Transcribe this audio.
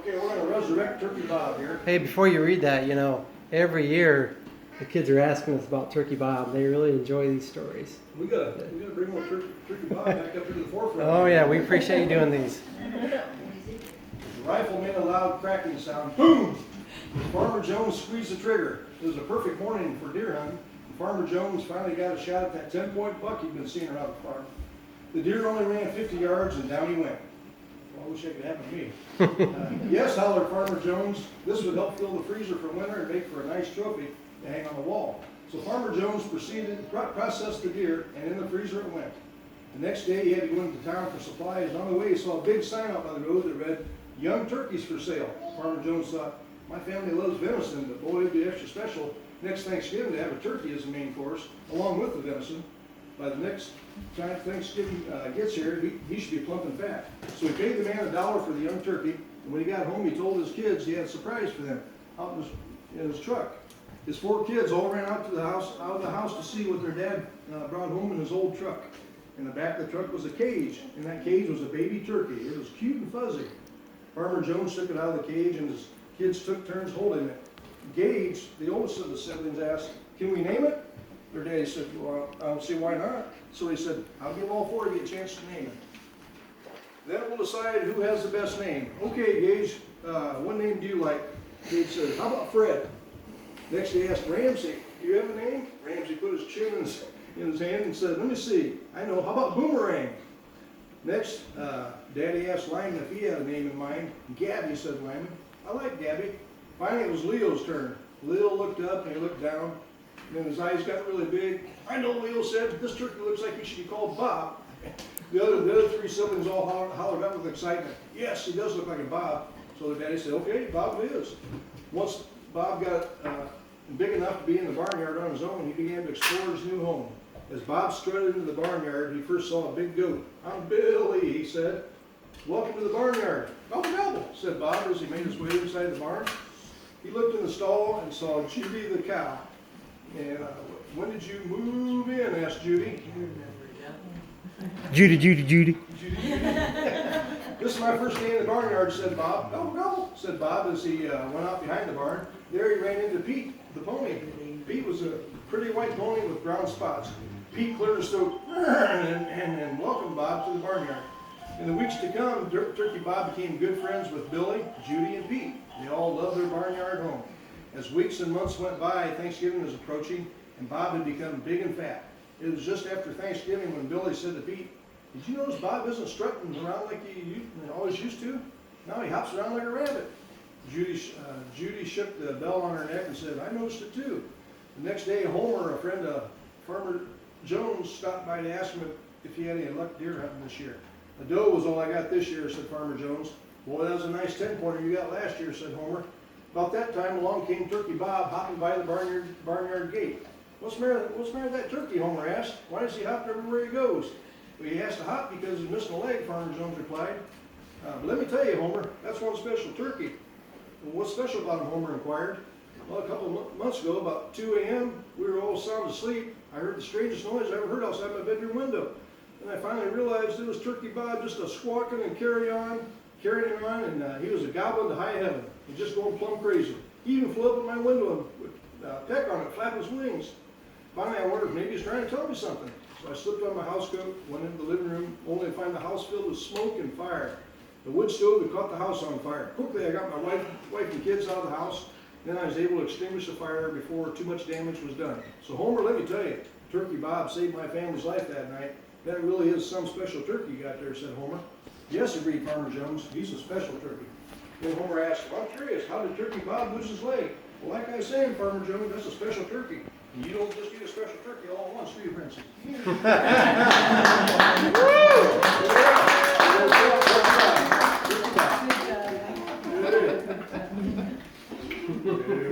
Okay, we're going to resurrect Turkey Bob here. Hey, before you read that, you know, every year the kids are asking us about Turkey Bob. They really enjoy these stories. We gotta bring more Turkey Bob back up to the forefront. Oh yeah, we appreciate you doing these. The rifle made a loud cracking sound. Boom! Farmer Jones squeezed the trigger. It was a perfect morning for deer hunting. Farmer Jones finally got a shot at that 10-point buck he'd been seeing around the farm. The deer only ran 50 yards and down he went. Well, I wish that could happen to me. Yes, hollered Farmer Jones. This would help fill the freezer for winter and make for a nice trophy to hang on the wall. So Farmer Jones proceeded to process the deer, and in the freezer it went. The next day he had to go into town for supplies. On the way he saw a big sign out by the road that read, "Young turkeys for sale." Farmer Jones thought, my family loves venison, but boy, it'd be extra special next Thanksgiving to have a turkey as the main course, along with the venison. By the next time Thanksgiving gets here, he should be plump and fat. So he paid the man $1 for the young turkey, and when he got home, he told his kids he had a surprise for them out in his truck. His 4 kids all ran out of the house to see what their dad brought home in his old truck. In the back of the truck was a cage. In that cage was a baby turkey. It was cute and fuzzy. Farmer Jones took it out of the cage, and his kids took turns holding it. Gage, the oldest of the siblings, asked, "Can we name it?" Their daddy said, "Well, I don't see why not." So he said, "I'll give all 4 of you a chance to name it. Then we'll decide who has the best name." "Okay, Gage, what name do you like?" Gage said, "How about Fred?" Next he asked Ramsey, "Do you have a name?" Ramsey put his chin in his hand and said, "Let me see. I know. How about Boomerang?" Next, Daddy asked Lyman if he had a name in mind. "Gabby," said Lyman. "I like Gabby." Finally, it was Leo's turn. Leo looked up and he looked down. And then his eyes got really big. "I know," Leo said. "This turkey looks like he should be called Bob." The other 3 siblings all hollered up with excitement. "Yes, he does look like a Bob." So the daddy said, "Okay, Bob it is." Once Bob got big enough to be in the barnyard on his own, he began to explore his new home. As Bob strutted into the barnyard, he first saw a big goat. "I'm Billy," he said. "Welcome to the barnyard." "Gobble, gobble," said Bob as he made his way inside the barn. He looked in the stall and saw Judy the cow. And "When did you move in?" asked Judy. Judy. Judy. "This is my first day in the barnyard," said Bob. "Gobble, gobble," said Bob as he went out behind the barn. There he ran into Pete, the pony. Pete was a pretty white pony with brown spots. Pete cleared his throat and welcomed Bob to the barnyard. In the weeks to come, Turkey Bob became good friends with Billy, Judy, and Pete. They all loved their barnyard home. As weeks and months went by, Thanksgiving was approaching, and Bob had become big and fat. It was just after Thanksgiving when Billy said to Pete, "Did you notice Bob isn't strutting around like he always used to? Now he hops around like a rabbit." Judy shook the bell on her neck and said, "I noticed it too." The next day, Homer, a friend of Farmer Jones, stopped by to ask him if he had any luck deer hunting this year. "A doe was all I got this year," said Farmer Jones. "Boy, that was a nice 10-pointer you got last year," said Homer. About that time, along came Turkey Bob, hopping by the barnyard gate. What's the matter with that turkey?" Homer asked. "Why does he hop everywhere he goes?" "Well, he has to hop because he's missing a leg," Farmer Jones replied. "But let me tell you, Homer, that's one special turkey." "Well, what's special about him?" Homer inquired. "Well, a couple of months ago, about 2 a.m., we were all sound asleep. I heard the strangest noise I ever heard outside my bedroom window. And I finally realized it was Turkey Bob just a-squawking and carrying on, and he was a gobbling to high heaven and just going plumb crazy. He even flew up at my window and would peck on it, flap his wings. Finally, I wondered if maybe he's trying to tell me something. So I slipped on my housecoat, went into the living room, only to find the house filled with smoke and fire. The wood stove had caught the house on fire. Quickly, I got my wife and kids out of the house. Then I was able to extinguish the fire before too much damage was done. So Homer, let me tell you, Turkey Bob saved my family's life that night. That really is some special turkey you got there," said Homer. "Yes," agreed Farmer Jones. "He's a special turkey." Then Homer asked, "Well, I'm curious, how did Turkey Bob lose his leg?" "Well, like I said, Farmer Jones, that's a special turkey. And you don't just eat a special turkey all at once, do you, Princess?"